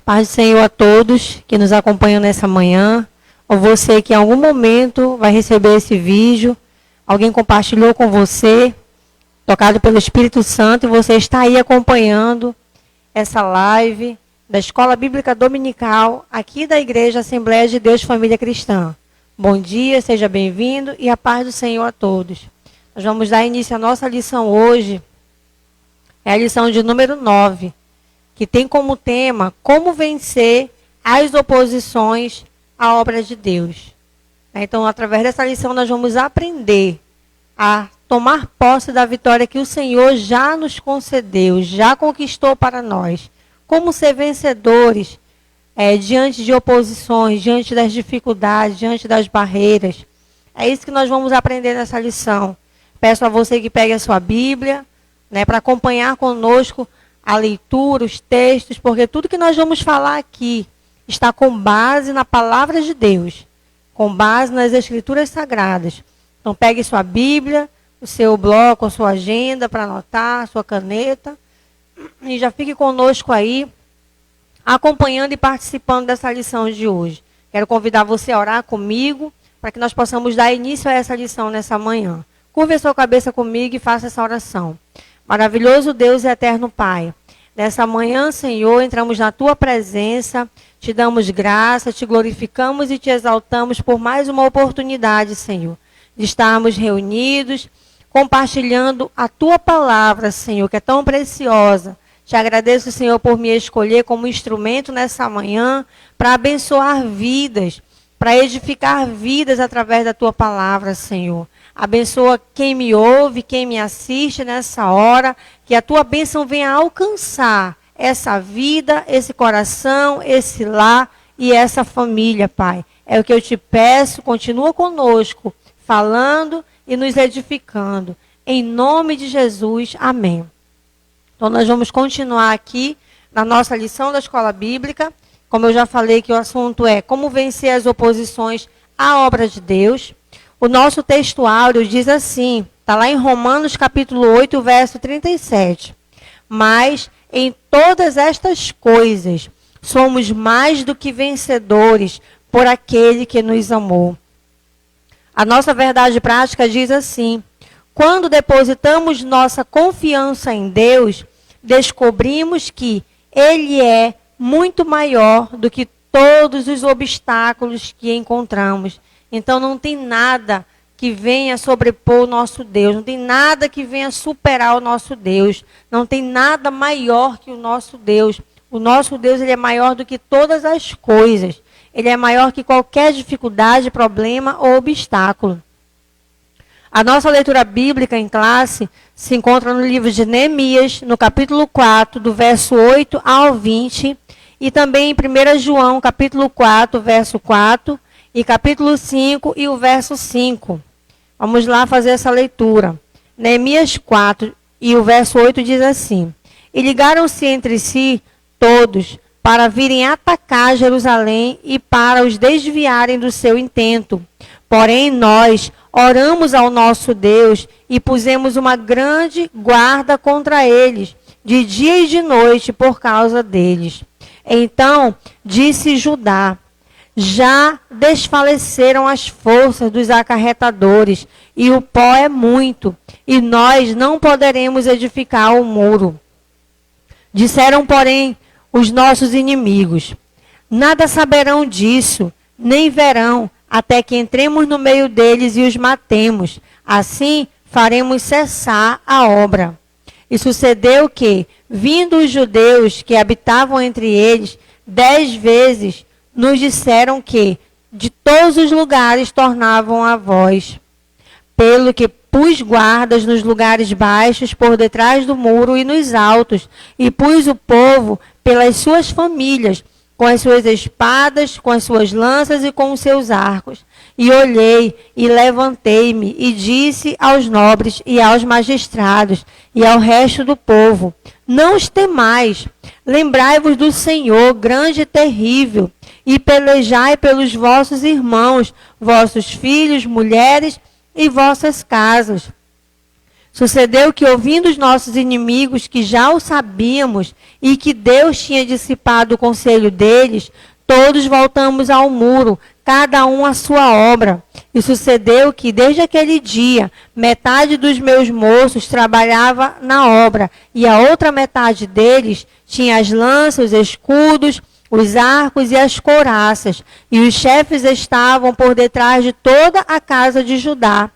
Paz do Senhor a todos que nos acompanham nessa manhã, ou você que em algum momento vai receber esse vídeo, alguém compartilhou com você, tocado pelo Espírito Santo, e você está aí acompanhando essa live da Escola Bíblica Dominical, aqui da Igreja Assembleia de Deus Família Cristã. Bom dia, seja bem-vindo e a paz do Senhor a todos. Nós vamos dar início à nossa lição hoje, é a lição de número 9, que tem como tema como vencer as oposições à obra de Deus. Então, através dessa lição, nós vamos aprender a tomar posse da vitória que o Senhor já nos concedeu, já conquistou para nós. Como ser vencedores diante de oposições, diante das dificuldades, diante das barreiras. É isso que nós vamos aprender nessa lição. Peço a você que pegue a sua Bíblia, para acompanhar conosco a leitura, os textos, porque tudo que nós vamos falar aqui está com base na palavra de Deus, com base nas Escrituras Sagradas. Então, pegue sua Bíblia, o seu bloco, a sua agenda para anotar, a sua caneta, e já fique conosco aí, acompanhando e participando dessa lição de hoje. Quero convidar você a orar comigo, para que nós possamos dar início a essa lição nessa manhã. Curva a sua cabeça comigo e faça essa oração. Maravilhoso Deus e eterno Pai, nessa manhã, Senhor, entramos na Tua presença, te damos graça, te glorificamos e te exaltamos por mais uma oportunidade, Senhor, de estarmos reunidos, compartilhando a Tua palavra, Senhor, que é tão preciosa. Te agradeço, Senhor, por me escolher como instrumento nessa manhã para abençoar vidas, para edificar vidas através da Tua palavra, Senhor. Abençoa quem me ouve, quem me assiste nessa hora, que a Tua bênção venha alcançar essa vida, esse coração, esse lar e essa família, Pai. É o que eu te peço, continua conosco, falando e nos edificando. Em nome de Jesus, amém. Então, nós vamos continuar aqui na nossa lição da Escola Bíblica. Como eu já falei que o assunto é como vencer as oposições à obra de Deus. O nosso textuário diz assim, está lá em Romanos capítulo 8, verso 37. Mas em todas estas coisas somos mais do que vencedores por aquele que nos amou. A nossa verdade prática diz assim, quando depositamos nossa confiança em Deus, descobrimos que Ele é muito maior do que todos os obstáculos que encontramos. Então não tem nada que venha sobrepor o nosso Deus, não tem nada que venha superar o nosso Deus, não tem nada maior que o nosso Deus. O nosso Deus, ele é maior do que todas as coisas. Ele é maior que qualquer dificuldade, problema ou obstáculo. A nossa leitura bíblica em classe se encontra no livro de Neemias, no capítulo 4, do verso 8 ao 20, e também em 1 João, capítulo 4, verso 4, e capítulo 5 e o verso 5. Vamos lá fazer essa leitura. Neemias 4 e o verso 8 diz assim, e ligaram-se entre si todos para virem atacar Jerusalém e para os desviarem do seu intento. Porém, nós oramos ao nosso Deus e pusemos uma grande guarda contra eles, de dia e de noite, por causa deles. Então, disse Judá, já desfaleceram as forças dos acarretadores, e o pó é muito, e nós não poderemos edificar o muro. Disseram, porém, os nossos inimigos, nada saberão disso, nem verão, até que entremos no meio deles e os matemos. Assim, faremos cessar a obra. E sucedeu que, vindo os judeus que habitavam entre eles, 10 vezes, nos disseram que de todos os lugares tornavam a voz, pelo que pus guardas nos lugares baixos por detrás do muro e nos altos, e pus o povo pelas suas famílias, com as suas espadas, com as suas lanças e com os seus arcos. E olhei e levantei-me e disse aos nobres e aos magistrados e ao resto do povo, não os temais, lembrai-vos do Senhor, grande e terrível, e pelejai pelos vossos irmãos, vossos filhos, mulheres e vossas casas. Sucedeu que, ouvindo os nossos inimigos, que já o sabíamos, e que Deus tinha dissipado o conselho deles, todos voltamos ao muro, cada um à sua obra. E sucedeu que, desde aquele dia, metade dos meus moços trabalhava na obra, e a outra metade deles tinha as lanças, os escudos, os arcos e as couraças. E os chefes estavam por detrás de toda a casa de Judá.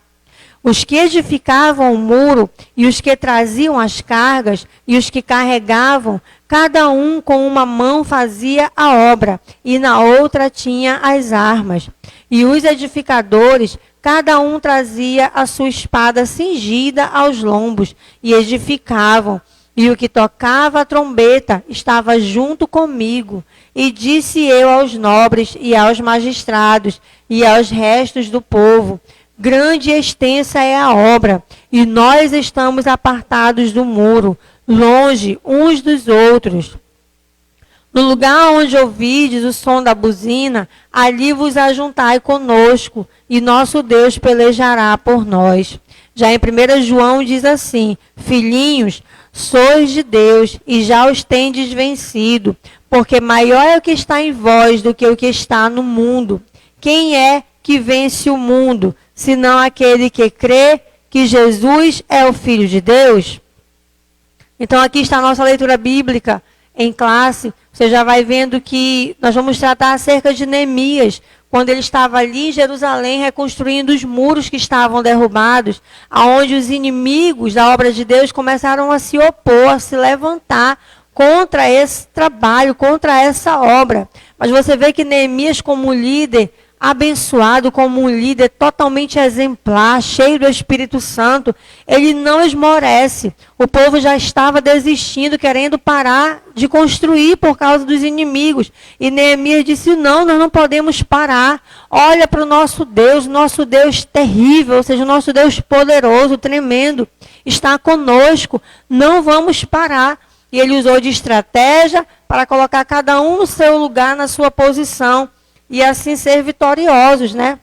Os que edificavam o muro, e os que traziam as cargas, e os que carregavam, cada um com uma mão fazia a obra, e na outra tinha as armas. E os edificadores, cada um trazia a sua espada cingida aos lombos, e edificavam. E o que tocava a trombeta estava junto comigo. E disse eu aos nobres, e aos magistrados, e aos restos do povo: grande e extensa é a obra, e nós estamos apartados do muro, longe uns dos outros. No lugar onde ouvides o som da buzina, ali vos ajuntai conosco, e nosso Deus pelejará por nós. Já em 1 João diz assim: filhinhos, sois de Deus, e já os tendes vencido, porque maior é o que está em vós do que o que está no mundo. Quem é que vence o mundo, senão aquele que crê que Jesus é o Filho de Deus? Então aqui está a nossa leitura bíblica em classe. Você já vai vendo que nós vamos tratar acerca de Neemias, quando ele estava ali em Jerusalém reconstruindo os muros que estavam derrubados, aonde os inimigos da obra de Deus começaram a se opor, a se levantar contra esse trabalho, contra essa obra. Mas você vê que Neemias, como líder abençoado, como um líder totalmente exemplar, cheio do Espírito Santo, ele não esmorece. O povo já estava desistindo, querendo parar de construir por causa dos inimigos. E Neemias disse: não, nós não podemos parar. Olha para o nosso Deus terrível, ou seja, o nosso Deus poderoso, tremendo, está conosco, não vamos parar. E ele usou de estratégia para colocar cada um no seu lugar, na sua posição, e assim ser vitoriosos, né?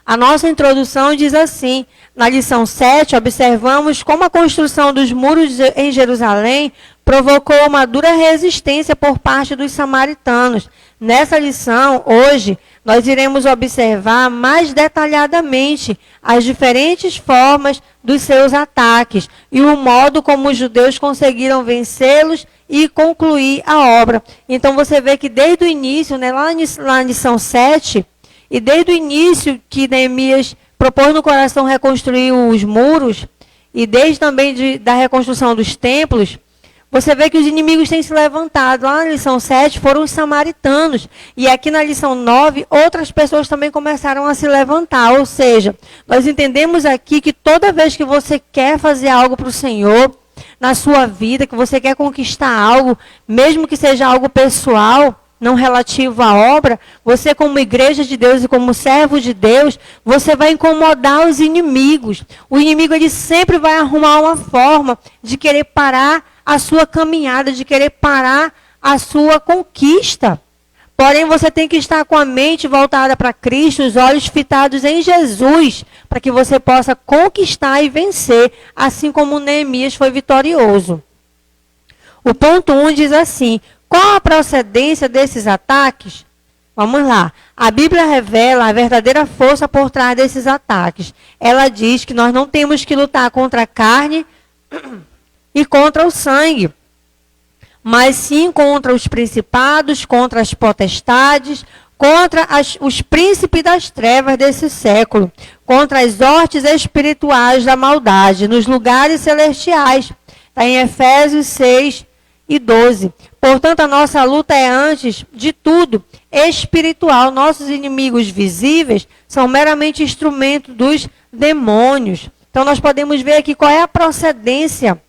A nossa introdução diz assim: na lição 7, observamos como a construção dos muros em Jerusalém provocou uma dura resistência por parte dos samaritanos. Nessa lição, hoje, nós iremos observar mais detalhadamente as diferentes formas dos seus ataques e o modo como os judeus conseguiram vencê-los e concluir a obra. Então você vê que desde o início, né, lá na lição 7, e desde o início que Neemias propôs no coração reconstruir os muros, e desde também da reconstrução dos templos, você vê que os inimigos têm se levantado. Lá na lição 7 foram os samaritanos. E aqui na lição 9, outras pessoas também começaram a se levantar. Ou seja, nós entendemos aqui que toda vez que você quer fazer algo para o Senhor, na sua vida, que você quer conquistar algo, mesmo que seja algo pessoal, não relativo à obra, você como igreja de Deus e como servo de Deus, você vai incomodar os inimigos. O inimigo, ele sempre vai arrumar uma forma de querer parar a sua caminhada, de querer parar a sua conquista. Porém, você tem que estar com a mente voltada para Cristo, os olhos fitados em Jesus, para que você possa conquistar e vencer, assim como Neemias foi vitorioso. O ponto 1 diz assim: qual a procedência desses ataques? Vamos lá. A Bíblia revela a verdadeira força por trás desses ataques. Ela diz que nós não temos que lutar contra a carne e contra o sangue, mas sim contra os principados, contra as potestades, contra os príncipes das trevas desse século, contra as hortes espirituais da maldade, nos lugares celestiais. Está em Efésios 6 e 12. Portanto, a nossa luta é, antes de tudo, espiritual. Nossos inimigos visíveis são meramente instrumentos dos demônios. Então, nós podemos ver aqui qual é a procedência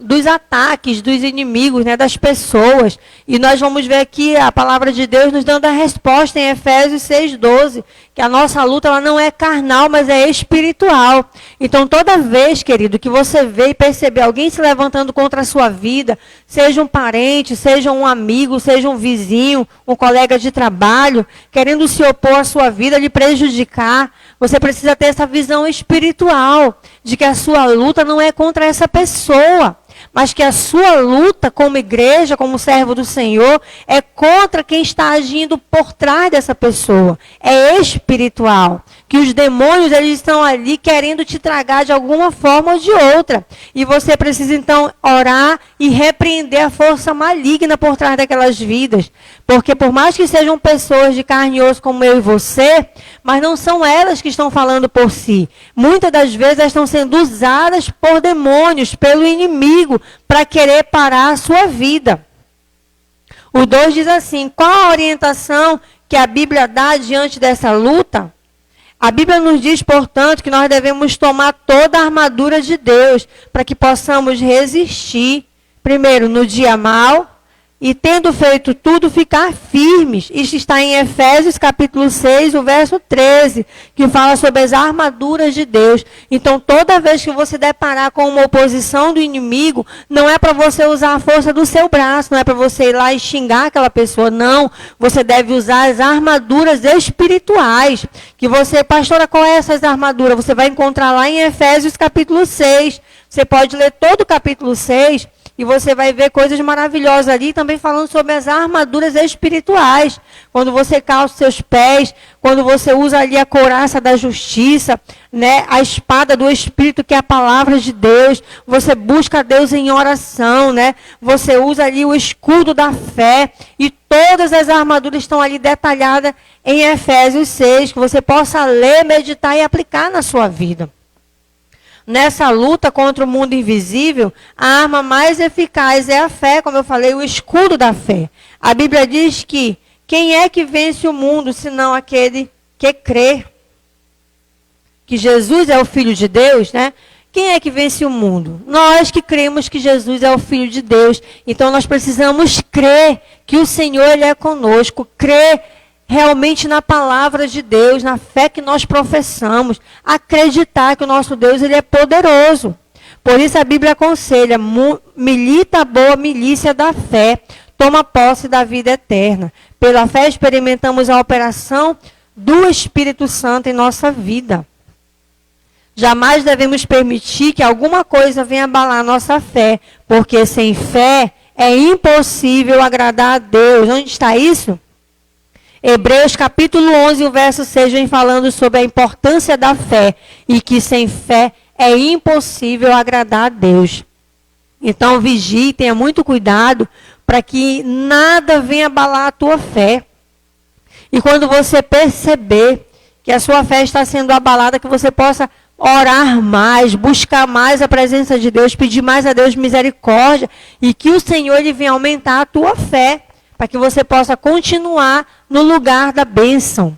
dos ataques dos inimigos, né, das pessoas. E nós vamos ver aqui a palavra de Deus nos dando a resposta em Efésios 6:12, que a nossa luta ela não é carnal, mas é espiritual. Então, toda vez, querido, que você vê e perceber alguém se levantando contra a sua vida, seja um parente, seja um amigo, seja um vizinho, um colega de trabalho, querendo se opor à sua vida, lhe prejudicar, você precisa ter essa visão espiritual de que a sua luta não é contra essa pessoa, mas que a sua luta como igreja, como servo do Senhor, é contra quem está agindo por trás dessa pessoa. É espiritual. Que os demônios eles estão ali querendo te tragar de alguma forma ou de outra. E você precisa então orar e repreender a força maligna por trás daquelas vidas. Porque por mais que sejam pessoas de carne e osso como eu e você, mas não são elas que estão falando por si. Muitas das vezes elas estão sendo usadas por demônios, pelo inimigo, para querer parar a sua vida. O 2 diz assim, qual a orientação que a Bíblia dá diante dessa luta? A Bíblia nos diz, portanto, que nós devemos tomar toda a armadura de Deus para que possamos resistir, primeiro, no dia mau, e tendo feito tudo, ficar firmes. Isso está em Efésios capítulo 6, o verso 13, que fala sobre as armaduras de Deus. Então, toda vez que você deparar com uma oposição do inimigo, não é para você usar a força do seu braço, não é para você ir lá e xingar aquela pessoa, não. Você deve usar as armaduras espirituais. Que você, pastora, qual é essas armaduras? Você vai encontrar lá em Efésios capítulo 6. Você pode ler todo o capítulo 6. E você vai ver coisas maravilhosas ali, também falando sobre as armaduras espirituais. Quando você calça seus pés, quando você usa ali a couraça da justiça, né, a espada do Espírito, que é a palavra de Deus. Você busca Deus em oração, né? Você usa ali o escudo da fé. E todas as armaduras estão ali detalhadas em Efésios 6, que você possa ler, meditar e aplicar na sua vida. Nessa luta contra o mundo invisível, a arma mais eficaz é a fé, como eu falei, o escudo da fé. A Bíblia diz que quem é que vence o mundo, senão aquele que crê que Jesus é o Filho de Deus, né? Quem é que vence o mundo? Nós que cremos que Jesus é o Filho de Deus. Então nós precisamos crer que o Senhor ele é conosco, crer realmente na palavra de Deus, na fé que nós professamos, acreditar que o nosso Deus ele é poderoso. Por isso a Bíblia aconselha, milita a boa milícia da fé, toma posse da vida eterna. Pela fé experimentamos a operação do Espírito Santo em nossa vida. Jamais devemos permitir que alguma coisa venha abalar a nossa fé, porque sem fé é impossível agradar a Deus. Onde está isso? Hebreus capítulo 11, o verso 6, vem falando sobre a importância da fé e que sem fé é impossível agradar a Deus. Então vigie, tenha muito cuidado para que nada venha abalar a tua fé. E quando você perceber que a sua fé está sendo abalada, que você possa orar mais, buscar mais a presença de Deus, pedir mais a Deus misericórdia e que o Senhor ele venha aumentar a tua fé, para que você possa continuar no lugar da bênção.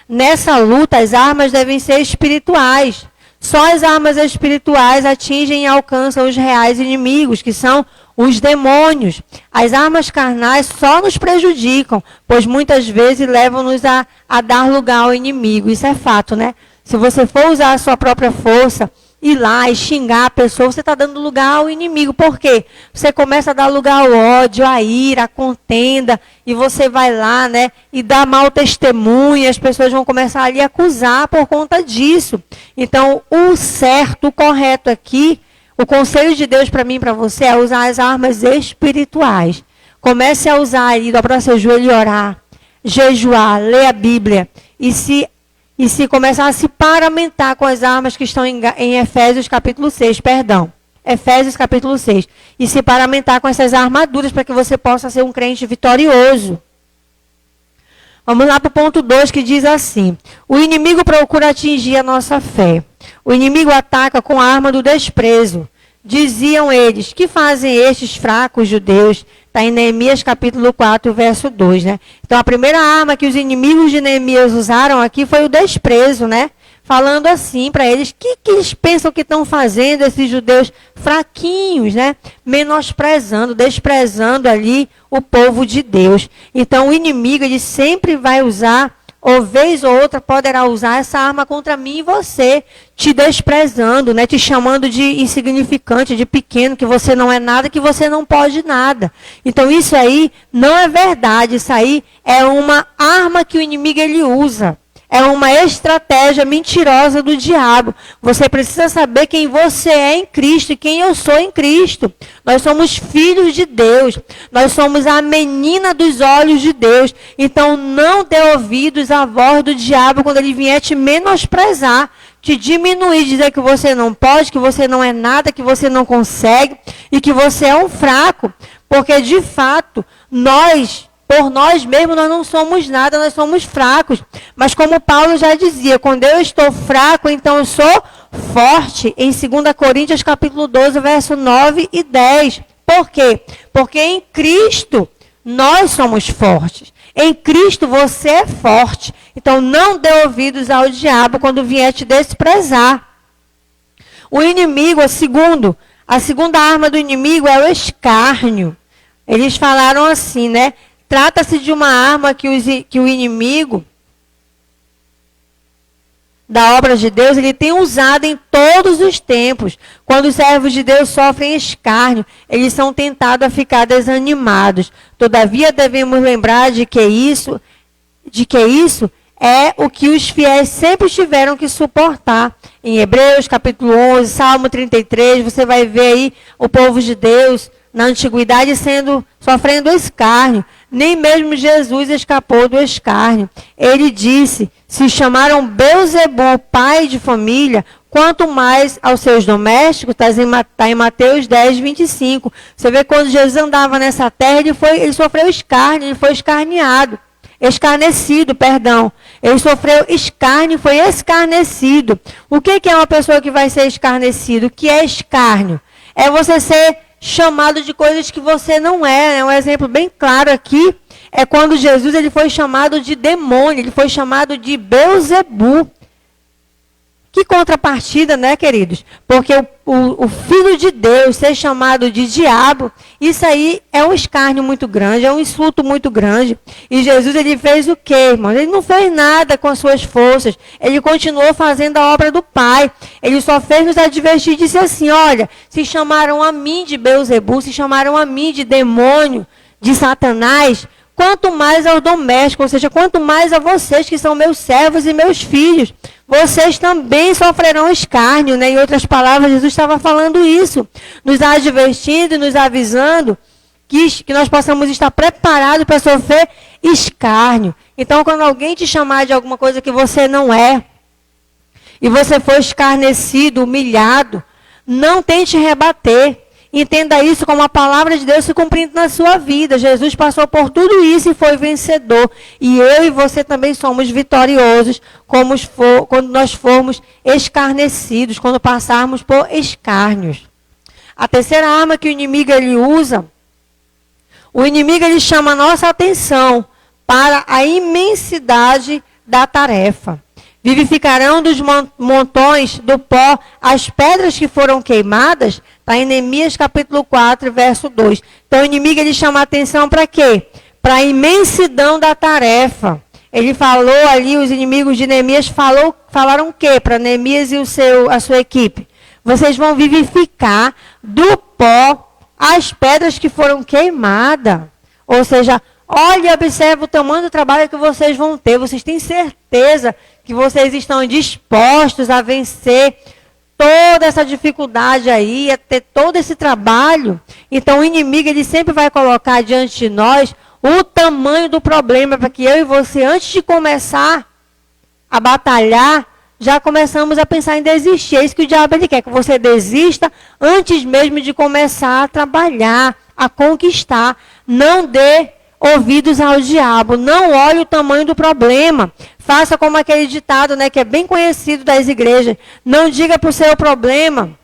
Nessa luta, as armas devem ser espirituais. Só as armas espirituais atingem e alcançam os reais inimigos, que são os demônios. As armas carnais só nos prejudicam, pois muitas vezes levam-nos a dar lugar ao inimigo. Isso é fato, né? Se você for usar a sua própria força, ir lá e xingar a pessoa, você está dando lugar ao inimigo. Por quê? Você começa a dar lugar ao ódio, à ira, à contenda, e você vai lá, né, e dá mau testemunho, e as pessoas vão começar ali a acusar por conta disso. Então, o certo, o correto aqui, o conselho de Deus para mim e para você é usar as armas espirituais. Comece a usar aí, dobrar seu joelho e orar, jejuar, ler a Bíblia, e se começar a se paramentar com as armas que estão em Efésios capítulo 6, perdão. Efésios capítulo 6. E se paramentar com essas armaduras para que você possa ser um crente vitorioso. Vamos lá para o ponto 2 que diz assim. O inimigo procura atingir a nossa fé. O inimigo ataca com a arma do desprezo. Diziam eles, que fazem estes fracos judeus? Está em Neemias capítulo 4, verso 2, né? Então, a primeira arma que os inimigos de Neemias usaram aqui foi o desprezo, né? falando assim para eles, o que eles pensam que estão fazendo, esses judeus fraquinhos, né? Menosprezando, desprezando ali o povo de Deus. Então o inimigo, ele sempre vai usar, ou vez ou outra poderá usar essa arma contra mim e você, te desprezando, né? Te chamando de insignificante, de pequeno, que você não é nada, que você não pode nada. Então isso aí não é verdade, isso aí é uma arma que o inimigo ele usa. É uma estratégia mentirosa do diabo. Você precisa saber quem você é em Cristo e quem eu sou em Cristo. Nós somos filhos de Deus. Nós somos a menina dos olhos de Deus. Então não dê ouvidos à voz do diabo quando ele vier te menosprezar, te diminuir, dizer que você não pode, que você não é nada, que você não consegue e que você é um fraco. Porque de fato, por nós mesmos, nós não somos nada, nós somos fracos. Mas como Paulo já dizia, quando eu estou fraco, então eu sou forte. Em 2 Coríntios, capítulo 12, verso 9 e 10. Por quê? Porque em Cristo nós somos fortes. Em Cristo você é forte. Então não dê ouvidos ao diabo quando vier te desprezar. O inimigo, a segunda arma do inimigo é o escárnio. Eles falaram assim, né? Trata-se de uma arma que o inimigo da obra de Deus, ele tem usado em todos os tempos. Quando os servos de Deus sofrem escárnio, eles são tentados a ficar desanimados. Todavia, devemos lembrar de que isso é o que os fiéis sempre tiveram que suportar. Em Hebreus, capítulo 11, Salmo 33, você vai ver aí o povo de Deus na antiguidade sofrendo escárnio. Nem mesmo Jesus escapou do escárnio. Ele disse, se chamaram Belzebu, pai de família, quanto mais aos seus domésticos, está em Mateus 10, 25. Você vê quando Jesus andava nessa terra, ele sofreu escárnio, ele foi escarnecido. Ele sofreu escárnio, foi escarnecido. O que é uma pessoa que vai ser escarnecido? O que é escárnio? É você ser chamado de coisas que você não é. Um exemplo bem claro aqui é quando Jesus ele foi chamado de demônio, ele foi chamado de Belzebu. Que contrapartida, né, queridos? Porque o Filho de Deus ser chamado de diabo, isso aí é um escárnio muito grande, é um insulto muito grande. E Jesus, ele fez o quê, irmãos? Ele não fez nada com as suas forças. Ele continuou fazendo a obra do Pai. Ele só fez nos advertir e disse assim, olha, se chamaram a mim de Belzebu, se chamaram a mim de demônio, de Satanás, quanto mais aos domésticos, ou seja, quanto mais a vocês que são meus servos e meus filhos. Vocês também sofrerão escárnio, né? Em outras palavras, Jesus estava falando isso, nos advertindo, nos avisando que nós possamos estar preparados para sofrer escárnio. Então, quando alguém te chamar de alguma coisa que você não é, e você for escarnecido, humilhado, não tente rebater. Entenda isso como a palavra de Deus se cumprindo na sua vida. Jesus passou por tudo isso e foi vencedor. E eu e você também somos vitoriosos quando nós formos escarnecidos, quando passarmos por escárnios. A terceira arma que o inimigo ele usa, o inimigo ele chama a nossa atenção para a imensidade da tarefa. Vivificarão dos montões do pó as pedras que foram queimadas. Está em Neemias capítulo 4, verso 2. Então o inimigo ele chama a atenção para quê? Para a imensidão da tarefa. Ele falou ali, os inimigos de Neemias falaram o quê para Neemias e a sua equipe? Vocês vão vivificar do pó as pedras que foram queimadas. Ou seja, olhe e observe o tamanho do trabalho que vocês vão ter. Vocês têm certeza que vocês estão dispostos a vencer toda essa dificuldade aí, a ter todo esse trabalho? Então o inimigo ele sempre vai colocar diante de nós o tamanho do problema, para que eu e você, antes de começar a batalhar, já começamos a pensar em desistir. É isso que o diabo ele quer, que você desista antes mesmo de começar a trabalhar, a conquistar. Não dê ouvidos ao diabo, não olhe o tamanho do problema. Faça como aquele ditado, né, que é bem conhecido das igrejas. Não diga para o seu problema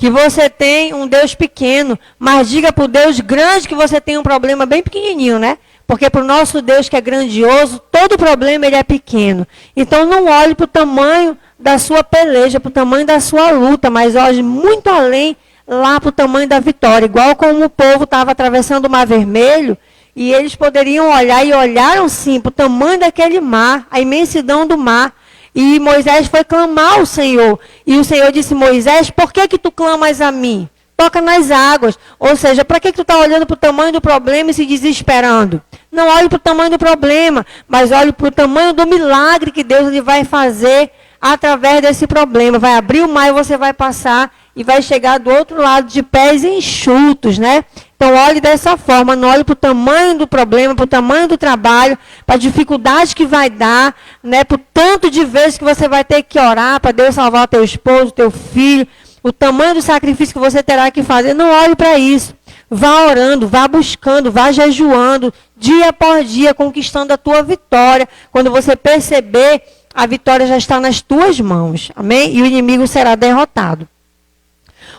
que você tem um Deus pequeno, mas diga para o Deus grande que você tem um problema bem pequenininho, né? Porque para o nosso Deus que é grandioso, todo problema ele é pequeno. Então não olhe para o tamanho da sua peleja, para o tamanho da sua luta, mas olhe muito além lá para o tamanho da vitória. Igual como o povo estava atravessando o Mar Vermelho, e eles poderiam olhar, e olharam sim para o tamanho daquele mar, a imensidão do mar. E Moisés foi clamar ao Senhor. E o Senhor disse, Moisés, por que tu clamas a mim? Toca nas águas. Ou seja, para que tu está olhando para o tamanho do problema e se desesperando? Não olhe para o tamanho do problema, mas olhe para o tamanho do milagre que Deus ele vai fazer através desse problema. Vai abrir o mar e você vai passar e vai chegar do outro lado de pés enxutos, né? Então, olhe dessa forma, não olhe para o tamanho do problema, para o tamanho do trabalho, para a dificuldade que vai dar, né? Para o tanto de vezes que você vai ter que orar para Deus salvar teu esposo, teu filho, o tamanho do sacrifício que você terá que fazer. Não olhe para isso. Vá orando, vá buscando, vá jejuando, dia após dia, conquistando a tua vitória. Quando você perceber, a vitória já está nas tuas mãos. Amém? E o inimigo será derrotado.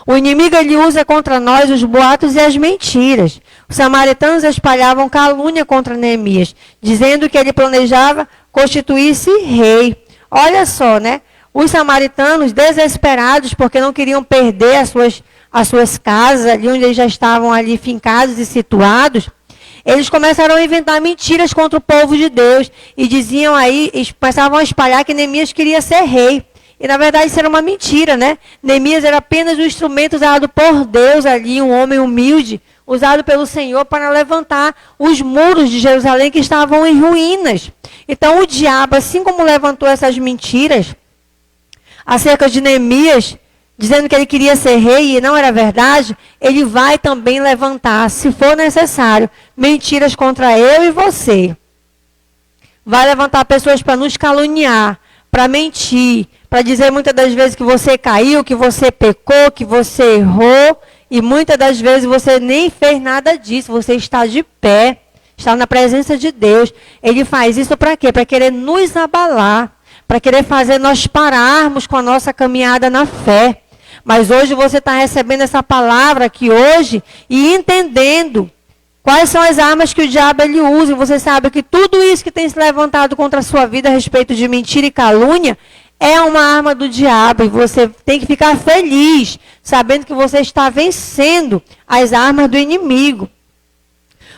O inimigo ele usa contra nós os boatos e as mentiras. Os samaritanos espalhavam calúnia contra Neemias, dizendo que ele planejava constituir-se rei. Olha só, né? Os samaritanos, desesperados, porque não queriam perder as suas casas, ali onde eles já estavam ali fincados e situados, eles começaram a inventar mentiras contra o povo de Deus. E diziam aí, começavam a espalhar que Neemias queria ser rei. E na verdade isso era uma mentira, né? Neemias era apenas um instrumento usado por Deus ali, um homem humilde, usado pelo Senhor para levantar os muros de Jerusalém que estavam em ruínas. Então o diabo, assim como levantou essas mentiras acerca de Neemias, dizendo que ele queria ser rei e não era verdade, ele vai também levantar, se for necessário, mentiras contra eu e você. Vai levantar pessoas para nos caluniar, para mentir, para dizer muitas das vezes que você caiu, que você pecou, que você errou, e muitas das vezes você nem fez nada disso, você está de pé, está na presença de Deus. Ele faz isso para quê? Para querer nos abalar, para querer fazer nós pararmos com a nossa caminhada na fé. Mas hoje você está recebendo essa palavra aqui hoje e entendendo quais são as armas que o diabo ele usa. E você sabe que tudo isso que tem se levantado contra a sua vida a respeito de mentira e calúnia é uma arma do diabo. E você tem que ficar feliz, sabendo que você está vencendo as armas do inimigo.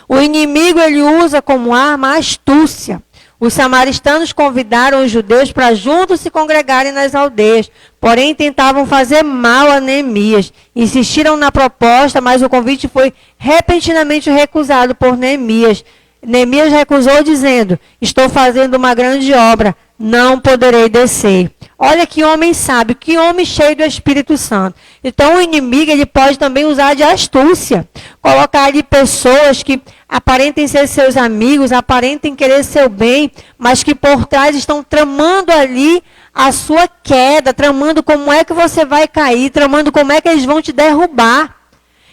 O inimigo ele usa como arma a astúcia. Os samaritanos convidaram os judeus para juntos se congregarem nas aldeias, porém tentavam fazer mal a Neemias. Insistiram na proposta, mas o convite foi repentinamente recusado por Neemias. Neemias recusou dizendo, estou fazendo uma grande obra, não poderei descer. Olha que homem sábio, que homem cheio do Espírito Santo. Então o inimigo ele pode também usar de astúcia. Colocar ali pessoas que aparentem ser seus amigos, aparentem querer seu bem, mas que por trás estão tramando ali a sua queda, tramando como é que você vai cair, tramando como é que eles vão te derrubar.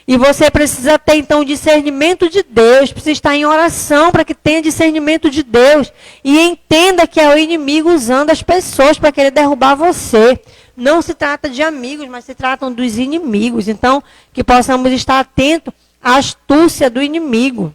E você precisa ter, então, discernimento de Deus, precisa estar em oração para que tenha discernimento de Deus. E entenda que é o inimigo usando as pessoas para querer derrubar você. Não se trata de amigos, mas se tratam dos inimigos. Então, que possamos estar atentos à astúcia do inimigo.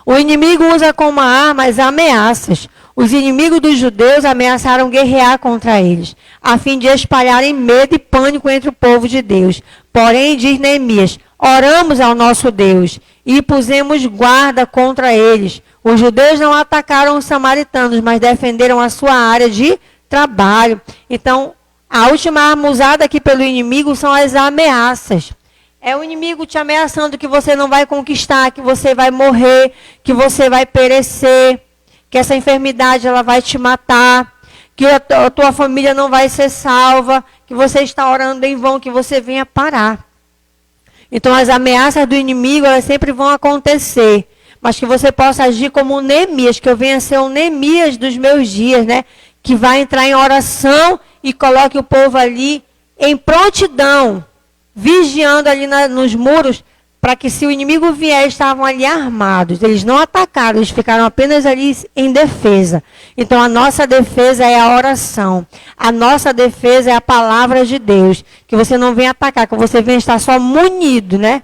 O inimigo usa como arma as ameaças. Os inimigos dos judeus ameaçaram guerrear contra eles, a fim de espalharem medo e pânico entre o povo de Deus. Porém, diz Neemias, oramos ao nosso Deus e pusemos guarda contra eles. Os judeus não atacaram os samaritanos, mas defenderam a sua área de trabalho. Então, a última arma usada aqui pelo inimigo são as ameaças. É o inimigo te ameaçando que você não vai conquistar, que você vai morrer, que você vai perecer, que essa enfermidade ela vai te matar, que a tua família não vai ser salva, que você está orando em vão, que você venha parar. Então as ameaças do inimigo elas sempre vão acontecer, mas que você possa agir como um Neemias, que eu venha ser um Neemias dos meus dias, né? Que vai entrar em oração e coloque o povo ali em prontidão, vigiando ali nos muros, para que se o inimigo vier, estavam ali armados. Eles não atacaram, eles ficaram apenas ali em defesa. Então a nossa defesa é a oração. A nossa defesa é a palavra de Deus. Que você não venha atacar, que você venha estar só munido, né?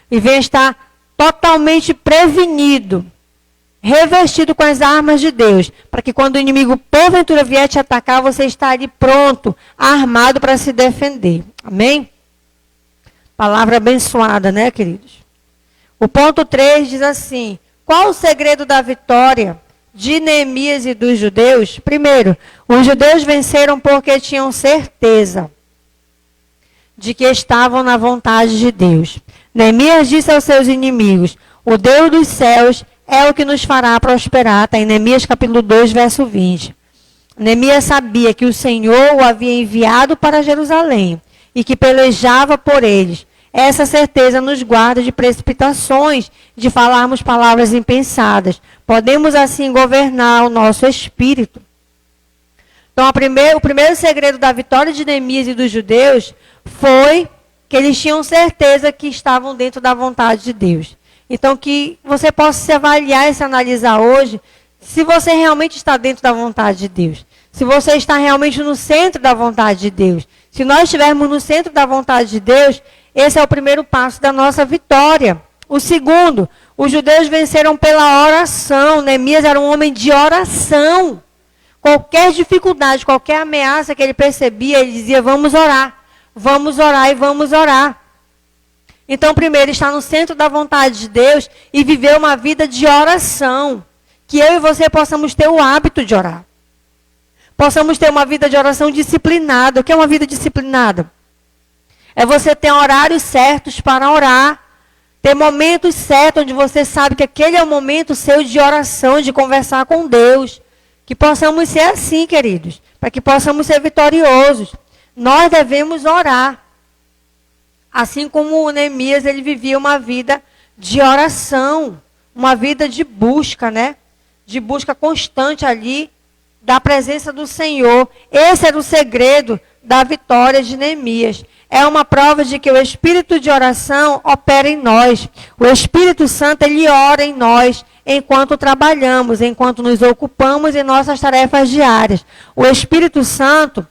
E venha estar totalmente prevenido, revestido com as armas de Deus, para que quando o inimigo porventura vier te atacar, você está ali pronto, armado para se defender. Amém? Palavra abençoada, né, queridos? O ponto 3 diz assim: qual o segredo da vitória de Neemias e dos judeus? Primeiro, os judeus venceram porque tinham certeza de que estavam na vontade de Deus. Neemias disse aos seus inimigos: o Deus dos céus é o que nos fará prosperar. Está em Neemias capítulo 2, verso 20. Neemias sabia que o Senhor o havia enviado para Jerusalém e que pelejava por eles. Essa certeza nos guarda de precipitações, de falarmos palavras impensadas. Podemos assim governar o nosso espírito. Então, o primeiro segredo da vitória de Neemias e dos judeus foi que eles tinham certeza que estavam dentro da vontade de Deus. Então, que você possa se avaliar e se analisar hoje, se você realmente está dentro da vontade de Deus. Se você está realmente no centro da vontade de Deus. Se nós estivermos no centro da vontade de Deus, esse é o primeiro passo da nossa vitória. O segundo, os judeus venceram pela oração. Neemias era um homem de oração. Qualquer dificuldade, qualquer ameaça que ele percebia, ele dizia: vamos orar e vamos orar. Então, primeiro, estar no centro da vontade de Deus e viver uma vida de oração. Que eu e você possamos ter o hábito de orar. Possamos ter uma vida de oração disciplinada. O que é uma vida disciplinada? É você ter horários certos para orar. Ter momentos certos onde você sabe que aquele é o momento seu de oração, de conversar com Deus. Que possamos ser assim, queridos. Para que possamos ser vitoriosos. Nós devemos orar. Assim como o Neemias, ele vivia uma vida de oração. Uma vida de busca, né? De busca constante ali da presença do Senhor. Esse era o segredo da vitória de Neemias. É uma prova de que o espírito de oração opera em nós. O Espírito Santo, ele ora em nós enquanto trabalhamos, enquanto nos ocupamos em nossas tarefas diárias. O Espírito Santo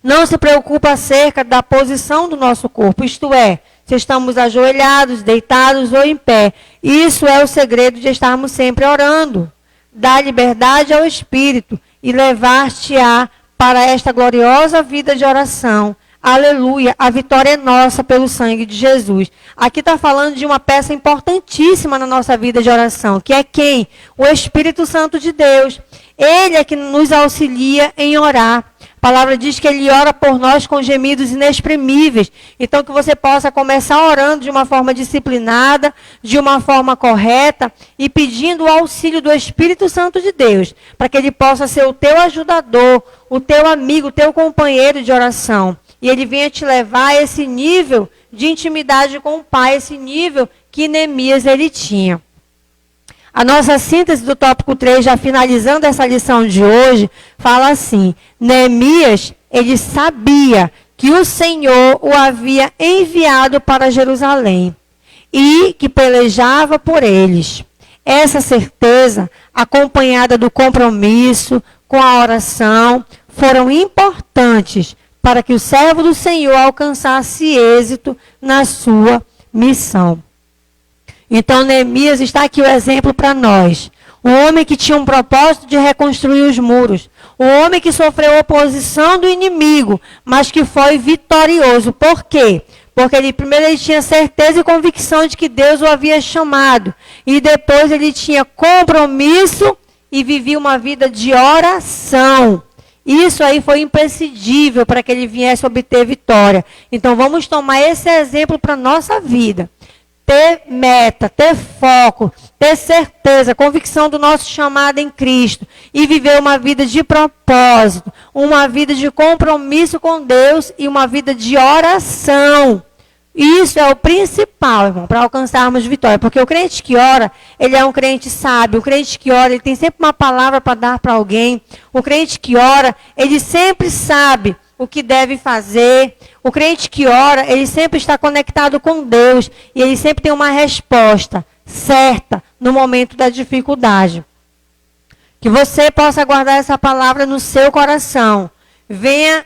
não se preocupa acerca da posição do nosso corpo, isto é, se estamos ajoelhados, deitados ou em pé. Isso é o segredo de estarmos sempre orando. Dar liberdade ao Espírito e levar-te-á para esta gloriosa vida de oração. Aleluia, a vitória é nossa pelo sangue de Jesus. Aqui está falando de uma peça importantíssima na nossa vida de oração, que é quem? O Espírito Santo de Deus. Ele é que nos auxilia em orar. A palavra diz que ele ora por nós com gemidos inexprimíveis. Então, que você possa começar orando de uma forma disciplinada, de uma forma correta e pedindo o auxílio do Espírito Santo de Deus, para que ele possa ser o teu ajudador, o teu amigo, o teu companheiro de oração. E ele venha te levar a esse nível de intimidade com o Pai, esse nível que Neemias ele tinha. A nossa síntese do tópico 3, já finalizando essa lição de hoje, fala assim: Neemias, ele sabia que o Senhor o havia enviado para Jerusalém e que pelejava por eles. Essa certeza, acompanhada do compromisso com a oração, foram importantes para que o servo do Senhor alcançasse êxito na sua missão. Então, Neemias está aqui o exemplo para nós. Um homem que tinha um propósito de reconstruir os muros. Um homem que sofreu oposição do inimigo, mas que foi vitorioso. Por quê? Porque primeiro ele tinha certeza e convicção de que Deus o havia chamado. E depois ele tinha compromisso e vivia uma vida de oração. Isso aí foi imprescindível para que ele viesse obter vitória. Então, vamos tomar esse exemplo para a nossa vida. Ter meta, ter foco, ter certeza, convicção do nosso chamado em Cristo e viver uma vida de propósito, uma vida de compromisso com Deus e uma vida de oração. Isso é o principal, irmão, para alcançarmos vitória. Porque o crente que ora, ele é um crente sábio. O crente que ora, ele tem sempre uma palavra para dar para alguém. O crente que ora, ele sempre sabe o que deve fazer. O crente que ora, ele sempre está conectado com Deus e ele sempre tem uma resposta certa no momento da dificuldade. Que você possa guardar essa palavra no seu coração. Venha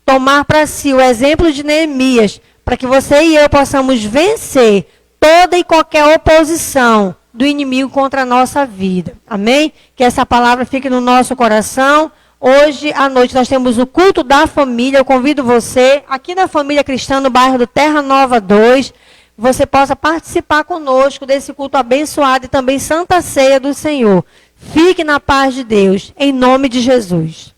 tomar para si o exemplo de Neemias, para que você e eu possamos vencer toda e qualquer oposição do inimigo contra a nossa vida. Amém? Que essa palavra fique no nosso coração. Hoje à noite nós temos o culto da família. Eu convido você, aqui na Família Cristã, no bairro do Terra Nova 2, você possa participar conosco desse culto abençoado e também Santa Ceia do Senhor. Fique na paz de Deus, em nome de Jesus.